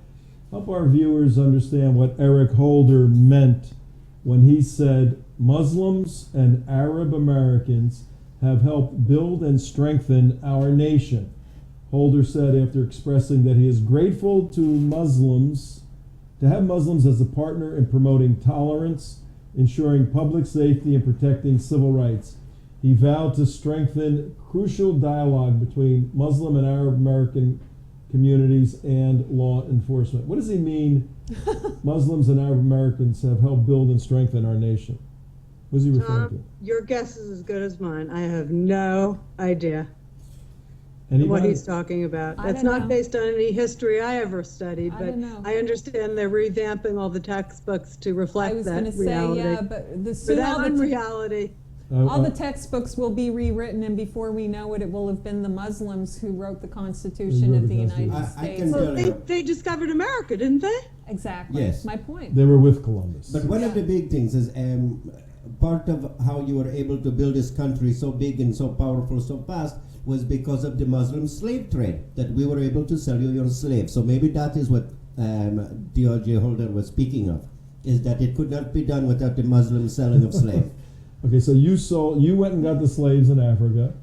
Help our viewers understand what Eric Holder meant when he said Muslims and Arab Americans have helped build and strengthen our nation. Holder said, after expressing that he is grateful to have Muslims as a partner in promoting tolerance, ensuring public safety, and protecting civil rights. He vowed to strengthen crucial dialogue between Muslim and Arab American communities and law enforcement. What does he mean, Muslims and Arab Americans have helped build and strengthen our nation? What is he referring to? Your guess is as good as mine. I have no idea Anybody? what he's talking about. I That's don't not know. based on any history I ever studied, I but don't know. I understand they're revamping all the textbooks to I reflect was that going to say, reality. yeah, but the For soon that all the unreality. all the textbooks will be rewritten, and before we know it, it will have been the Muslims who wrote the Constitution Who wrote of the the United Constitution. I States. can Well, tell you. they discovered America, didn't they? Exactly. Yes. My point. They were with Columbus. But one of the big things is part of how you were able to build this country so big and so powerful so fast was because of the Muslim slave trade, that we were able to sell you your slaves. So maybe that is what D.R.J. Holder was speaking of, is that it could not be done without the Muslim selling of slaves. Okay, so you went and got the slaves in Africa,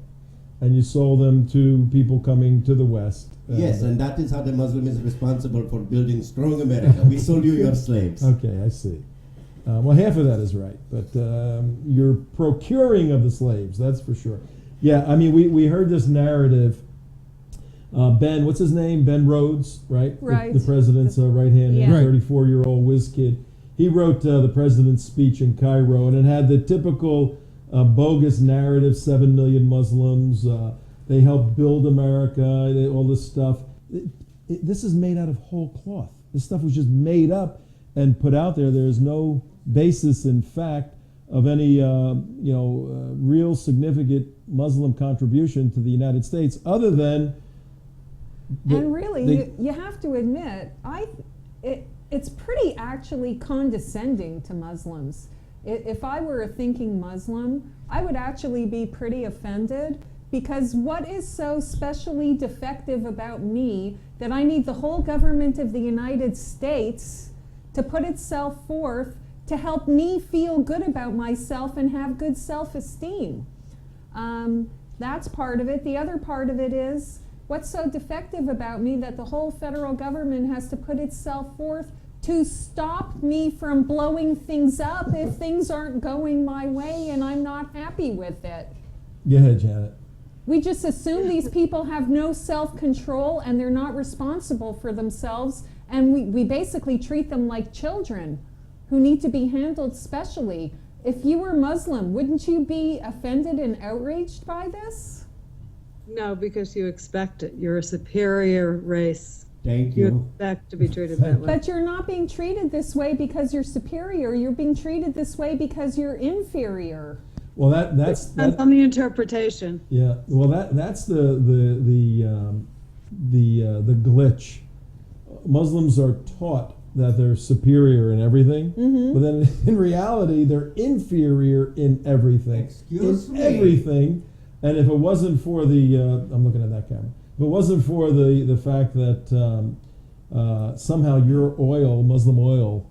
and you sold them to people coming to the West. Yes, and that is how the Muslim is responsible for building strong America. We sold you your slaves. Okay, I see. Well, half of that is right, but you're procuring of the slaves, that's for sure. Yeah, I mean, we heard this narrative. Ben, what's his name? Ben Rhodes, right? Right. The president's right-hand Yeah. man, 34-year-old whiz kid. He wrote the president's speech in Cairo, and it had the typical bogus narrative, 7 million Muslims, they helped build America, all this stuff. This is made out of whole cloth. This stuff was just made up and put out there. There is no basis in fact of any real significant Muslim contribution to the United States, other than And really, you have to admit, it's pretty actually condescending to Muslims. If I were a thinking Muslim, I would actually be pretty offended, because what is so specially defective about me that I need the whole government of the United States to put itself forth to help me feel good about myself and have good self-esteem? That's part of it. The other part of it is, what's so defective about me that the whole federal government has to put itself forth to stop me from blowing things up if things aren't going my way and I'm not happy with it? Go ahead, Janet. We just assume these people have no self-control and they're not responsible for themselves, and we basically treat them like children who need to be handled specially. If you were Muslim, wouldn't you be offended and outraged by this? No, because you expect it. You're a superior race. Thank You you. expect to be treated that way. But you're not being treated this way because you're superior. You're being treated this way because you're inferior. Well, that's Depends on the interpretation. yeah. Well, that's the glitch. Muslims are taught that they're superior in everything, but then in reality they're inferior in everything. Excuse in me. everything. And if it wasn't for the, I'm looking at that camera. If it wasn't for the fact that somehow your oil, Muslim oil,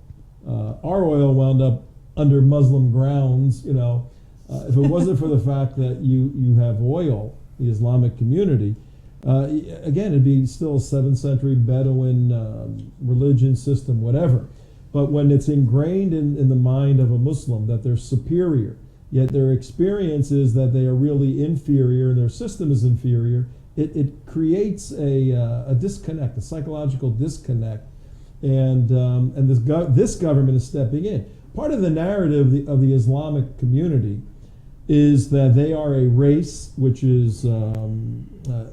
our oil wound up under Muslim grounds, if it wasn't for the fact that you have oil, the Islamic community, again, it'd be still a 7th century Bedouin religion system, whatever. But when it's ingrained in the mind of a Muslim that they're superior, yet their experience is that they are really inferior and their system is inferior, it creates a disconnect, a psychological disconnect, and this government is stepping in. Part of the narrative of the Islamic community is that they are a race, which is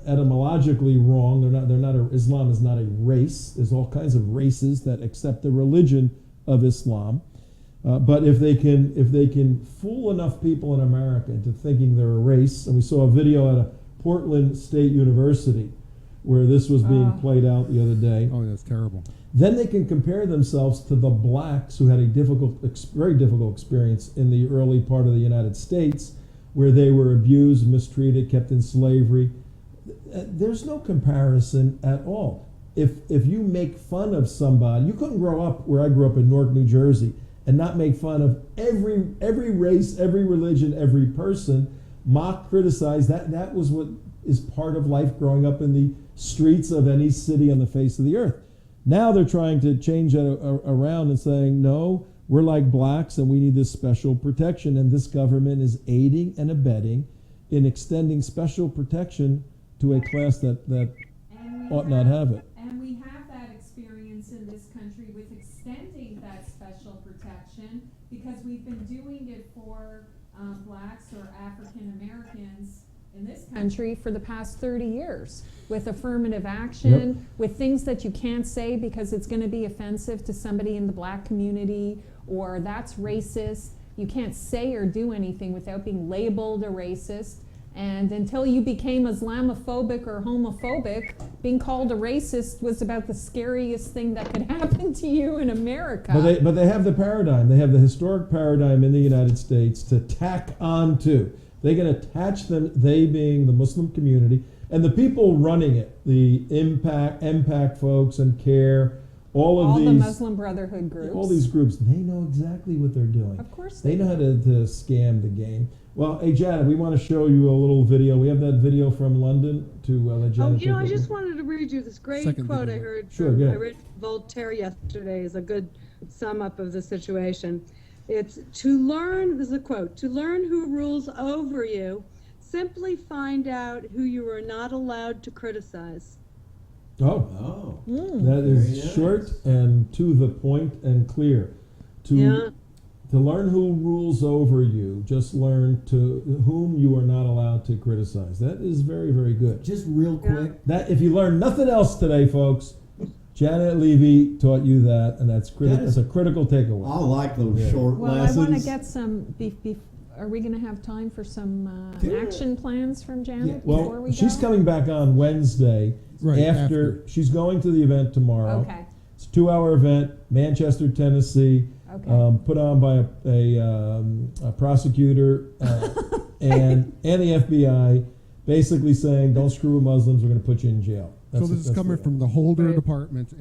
etymologically wrong. Islam is not a race. There's all kinds of races that accept the religion of Islam. But if they can fool enough people in America into thinking they're a race, and we saw a video at a Portland State University where this was being played out the other day. Oh, that's terrible. Then they can compare themselves to the blacks who had a very difficult experience in the early part of the United States, where they were abused, mistreated, kept in slavery. There's no comparison at all. If you make fun of somebody, you couldn't grow up where I grew up in Newark, New Jersey, and not make fun of every race, every religion, every person, mock, criticize. That was what is part of life growing up in the streets of any city on the face of the earth. Now they're trying to change that around and saying, no, we're like blacks and we need this special protection. And this government is aiding and abetting in extending special protection to a class that ought not have it. And we have that experience in this country with extending that special protection because we've been doing it for blacks or African Americans in this country for the past 30 years with affirmative action, with things that you can't say because it's going to be offensive to somebody in the black community or that's racist. You can't say or do anything without being labeled a racist. And until you became Islamophobic or homophobic, being called a racist was about the scariest thing that could happen to you in America. But they have the paradigm. They have the historic paradigm in the United States to tack on to. They can attach them, they being the Muslim community, and the people running it, the impact folks and CARE, all the Muslim Brotherhood groups. All these groups, they know exactly what they're doing. Of course they know how to scam the game. Well, hey, Janet, we want to show you a little video. We have that video from London to let Janet I just wanted to read you this great quote I heard from I read Voltaire yesterday is a good sum up of the situation. It's to learn, this is a quote, to learn who rules over you, simply find out who you are not allowed to criticize. That is short and to the point and clear. To learn who rules over you, just learn to whom you are not allowed to criticize. That is very, very good. Just real quick. That if you learn nothing else today, folks, Janet Levy taught you that, and that's a critical takeaway. I like those short lessons. I want to get some. Are we going to have time for some action plans from Janet before we go? She's coming back on Wednesday. After she's going to the event tomorrow. Okay. It's a 2-hour event, Manchester, Tennessee. Okay. Put on by a prosecutor and the FBI, basically saying, "Don't screw with Muslims. We're going to put you in jail." So this is coming from the Holder Department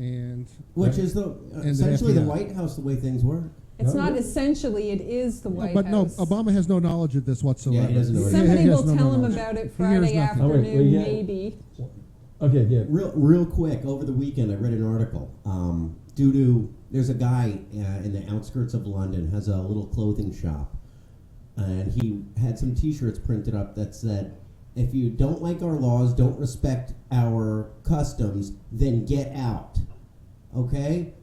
which is essentially the White House, the way things work. It's not essentially, it is the White House. No, Obama has no knowledge of this whatsoever. Yeah, he doesn't know Somebody will tell him about it Friday afternoon, maybe. Okay, good. Real quick, over the weekend I read an article. There's a guy in the outskirts of London, has a little clothing shop, and he had some T-shirts printed up that said, "If you don't like our laws, don't respect our customs, then get out." Okay?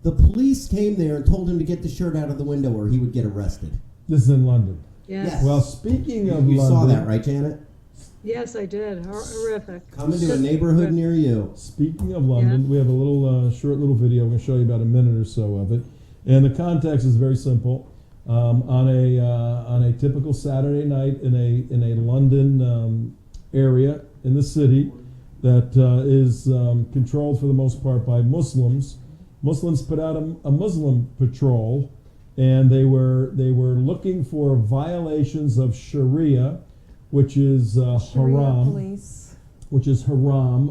The police came there and told him to get the shirt out of the window or he would get arrested. This is in London. Yes. Well, speaking of you London, saw that, right, Janet? Yes, I did. Horrific. Coming to a neighborhood near you. Speaking of London, we have a little short little video. We're going to show you about a minute or so of it, and the context is very simple. On a typical Saturday night in a London area in the city that is controlled for the most part by Muslims. Muslims put out a Muslim patrol, and they were looking for violations of Sharia, which is haram,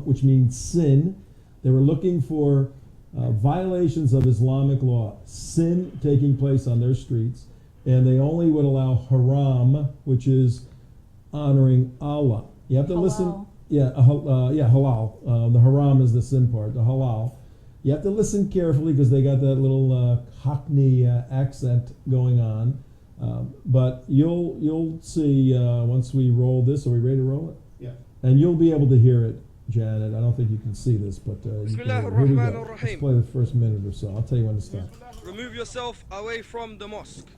which means sin. They were looking for violations of Islamic law, sin taking place on their streets, and they only would allow haram, which is honoring Allah. You have to listen. Halal. The haram is the sin part. The halal. You have to listen carefully because they got that little Cockney accent going on. But you'll see once we roll this. Are we ready to roll it? Yeah. And you'll be able to hear it, Janet. I don't think you can see this, but here we go. Let's play the first minute or so. I'll tell you when to stop. Remove yourself away from the mosque.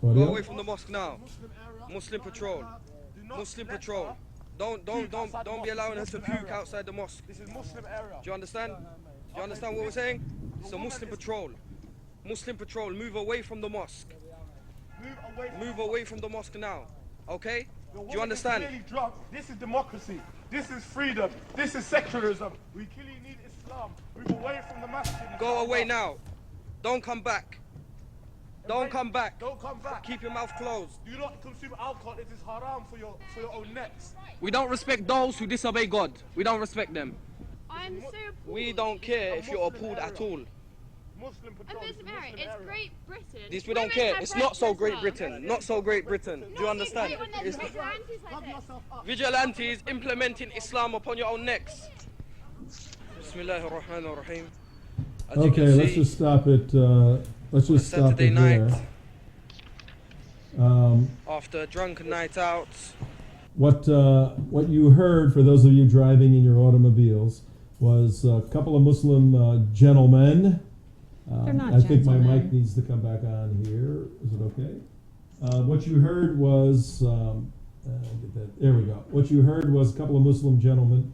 Go away from the mosque now. Muslim patrol. Muslim patrol. Don't be allowing her to puke outside the mosque. This is Muslim area. Do you understand? Do you understand what we're saying? It's a Muslim patrol. Muslim patrol, move away from the mosque. Move away from the mosque now. Okay? Do you understand? This is democracy. This is freedom. This is secularism. We clearly need Islam. Move away from the masjid. Go away now. Don't come back. Don't come back. Don't come back. Keep your mouth closed. Do not consume alcohol. It is haram for your own necks. We don't respect those who disobey God. We don't respect them. I'm so appalled. We don't care if you're appalled at all. Muslim patrol. And Muslim area, it's Great Britain. This we don't Women care. have It's rights not so as Great well. Britain. Not so Great Britain. Do you understand? When there's It's vigilantes like this. vigilantes implementing Islam upon your own necks. Bismillahir Rahmanir Rahim. As you Okay, can let's see, just stop it. Let's on a just stop Saturday it night, there. after a drunken night out, What you heard, for those of you driving in your automobiles, was a couple of Muslim gentlemen. They're not I think my gentlemen. mic needs to come back on here. Is it okay? What you heard was, get that. There we go. What you heard was a couple of Muslim gentlemen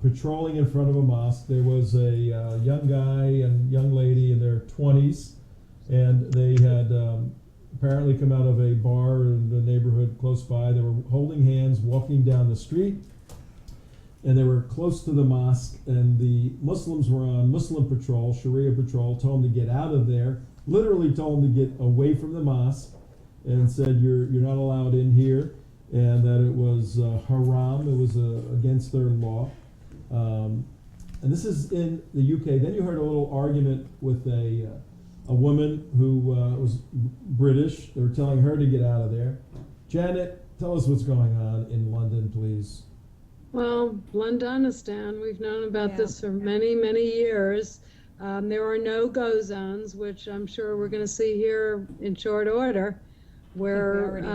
patrolling in front of a mosque. There was a young guy and young lady in their 20s, and they had apparently come out of a bar in the neighborhood close by. They were holding hands, walking down the street, and they were close to the mosque, and the Muslims were on Muslim patrol, Sharia patrol, told them to get out of there, literally told them to get away from the mosque, and said, you're not allowed in here, and that it was haram, it was against their law. And this is in the UK. Then you heard a little argument with a woman who was British. They were telling her to get out of there. Janet, tell us what's going on in London, please. Well, Londonistan, we've known about Yeah. this for many, many years. There are no-go zones, which I'm sure we're going to see here in short order, where already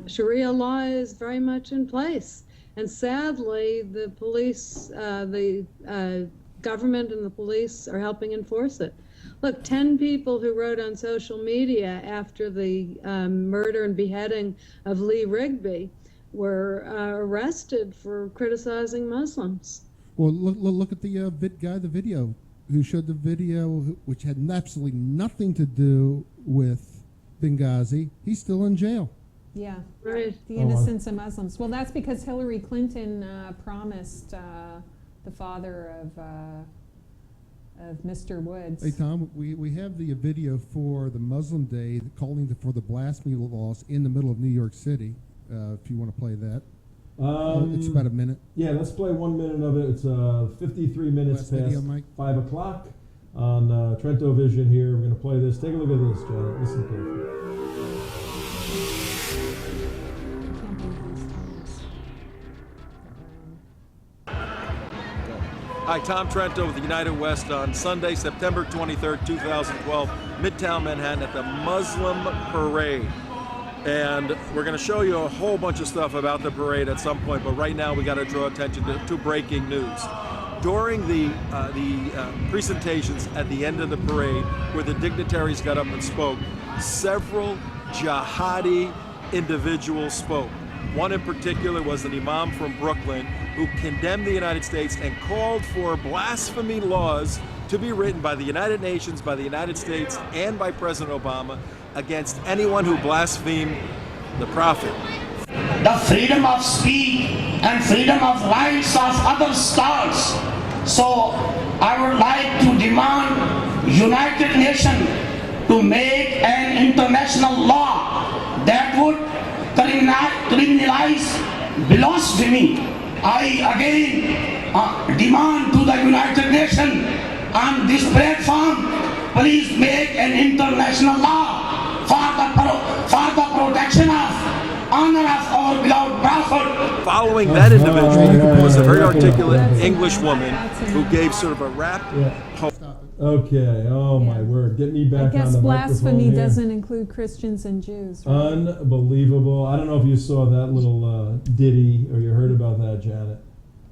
have. Sharia law is very much in place. And sadly, the police, the government and the police are helping enforce it. Look, 10 people who wrote on social media after the murder and beheading of Lee Rigby were arrested for criticizing Muslims. Well, look at the the video, who showed the video, which had absolutely nothing to do with Benghazi. He's still in jail. Yeah. Right. The Oh, wow. innocence of Muslims. Well, that's because Hillary Clinton promised the father of Mr. Woods. Hey, Tom, we have the video for the Muslim Day calling for the blasphemy laws in the middle of New York City. If you want to play that. It's about a minute. Yeah, let's play 1 minute of it. It's 53 minutes Last video, past Mike. 5 o'clock on TrentoVision here. We're going to play this. Take a look at this, Janet. Listen carefully. I can't believe these times. Hi, Tom Trento with the United West on Sunday, September 23rd, 2012, Midtown Manhattan at the Muslim Parade. And we're going to show you a whole bunch of stuff about the parade at some point, but right now we got to draw attention to breaking news. During the presentations at the end of the parade, where the dignitaries got up and spoke, several jihadi individuals spoke. One in particular was an imam from Brooklyn who condemned the United States and called for blasphemy laws to be written by the United Nations, by the United States, and by President Obama against anyone who blasphemed the Prophet. The freedom of speech and freedom of rights of other states. So I would like to demand United Nations to make an international law that would criminalize blasphemy. I again demand to the United Nations on this platform, please make an international law for the protection of honor of our beloved Prophet. Following that individual was a very articulate English woman who gave sort of a rap. Okay. Oh my Yeah. word. Get me back I guess on the blasphemy microphone here. doesn't include Christians and Jews. Right? Unbelievable. I don't know if you saw that little ditty or you heard about that, Janet.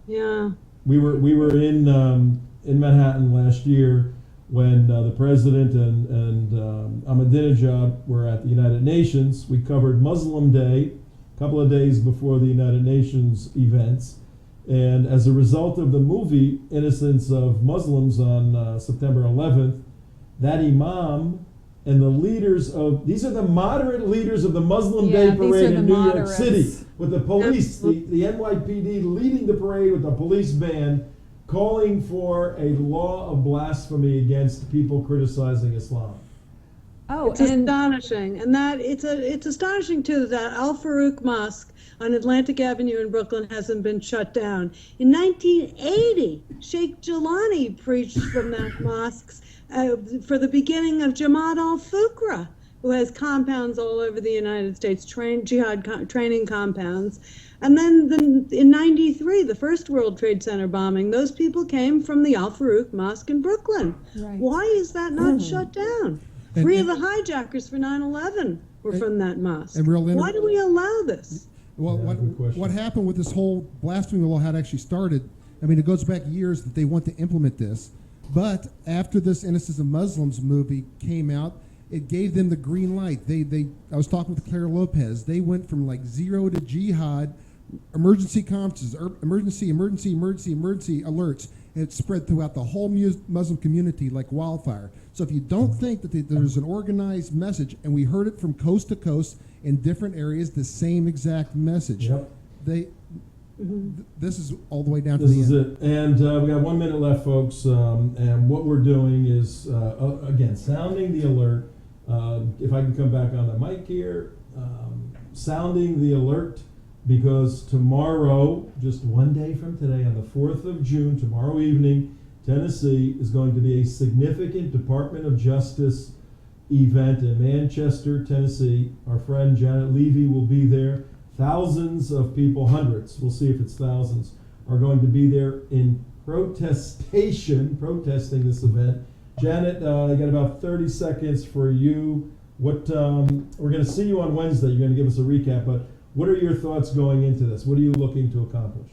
Yeah. We were in Manhattan last year when the president and Ahmadinejad were at the United Nations. We covered Muslim Day a couple of days before the United Nations events. And as a result of the movie Innocence of Muslims on September 11th, that imam and the leaders of, these are the moderate leaders of the Muslim Yeah, Day these parade are the in New York moderates. City, with the police, the NYPD leading the parade with a police band, calling for a law of blasphemy against people criticizing Islam. Oh, It's and astonishing, and that it's astonishing too that Al Farouk Mosque on Atlantic Avenue in Brooklyn hasn't been shut down. In 1980, Sheikh Jilani preached from that mosque for the beginning of Jamaat al-Fukra, who has compounds all over the United States, jihad training compounds. And then in 93, the first World Trade Center bombing, those people came from the Al Farouk Mosque in Brooklyn. Right. Why is that not shut down? Three of the hijackers for 9/11 were from that mosque. and real Why do we allow this? Well, Yeah, good question. what happened with this whole blasphemy law had actually started, I mean, it goes back years that they want to implement this. But after this Innocence of Muslims movie came out, it gave them the green light. I was talking with Claire Lopez. They went from like zero to jihad, emergency conferences, emergency alerts. And it spread throughout the whole Muslim community like wildfire. So if you don't think that there's an organized message, and we heard it from coast to coast in different areas, the same exact message. Yep. This is all the way down This to the is end. it. And we got 1 minute left, folks. And what we're doing is, again, sounding the alert. If I can come back on the mic here, sounding the alert, because tomorrow, just 1 day from today, on the 4th of June, tomorrow evening, Tennessee is going to be a significant Department of Justice event in Manchester, Tennessee. Our friend Janet Levy will be there. Thousands of people, hundreds, we'll see if it's thousands, are going to be there in protesting this event. Janet, I got about 30 seconds for you. We're going to see you on Wednesday. You're going to give us a recap, but what are your thoughts going into this? What are you looking to accomplish?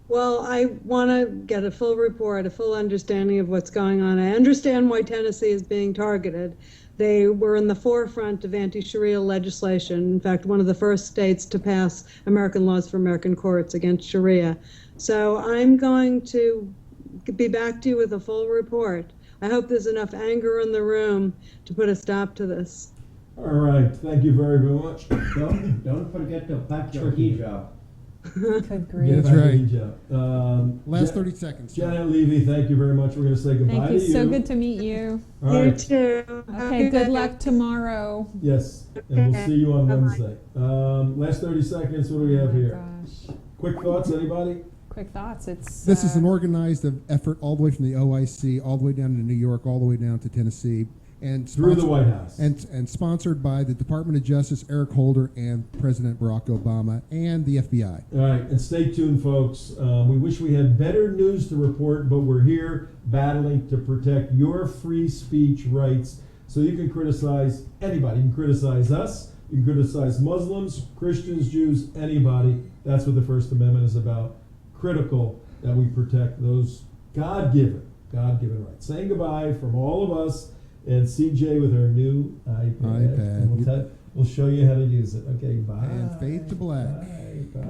Well, I want to get a full report, a full understanding of what's going on. I understand why Tennessee is being targeted. They were in the forefront of anti-Sharia legislation. In fact, one of the first states to pass American laws for American courts against Sharia. So I'm going to be back to you with a full report. I hope there's enough anger in the room to put a stop to this. All right. Thank you very, very much. Don't forget to pack your hijab. good grief. That's Back to right. Egypt. Last 30 seconds. Janet Levy, thank you very much. We're going to say goodbye Thank you. to you. So good to meet you. All You right. too. Okay, good luck tomorrow. Yes, and we'll see you on Bye-bye. Wednesday. Last 30 seconds, what do we have here? Gosh. Quick thoughts, anybody? Quick thoughts. It's This is an organized effort all the way from the OIC, all the way down to New York, all the way down to Tennessee. And Through the sponsored- White House. And sponsored by the Department of Justice, Eric Holder, and President Barack Obama, and the FBI. All right, and stay tuned, folks. We wish we had better news to report, but we're here battling to protect your free speech rights. So you can criticize anybody. You can criticize us. You can criticize Muslims, Christians, Jews, anybody. That's what the First Amendment is about. Critical that we protect those God-given rights. Saying goodbye from all of us and CJ with her new iPad. iPad. And we'll show you how to use it. Okay, bye. And fade to black. Bye.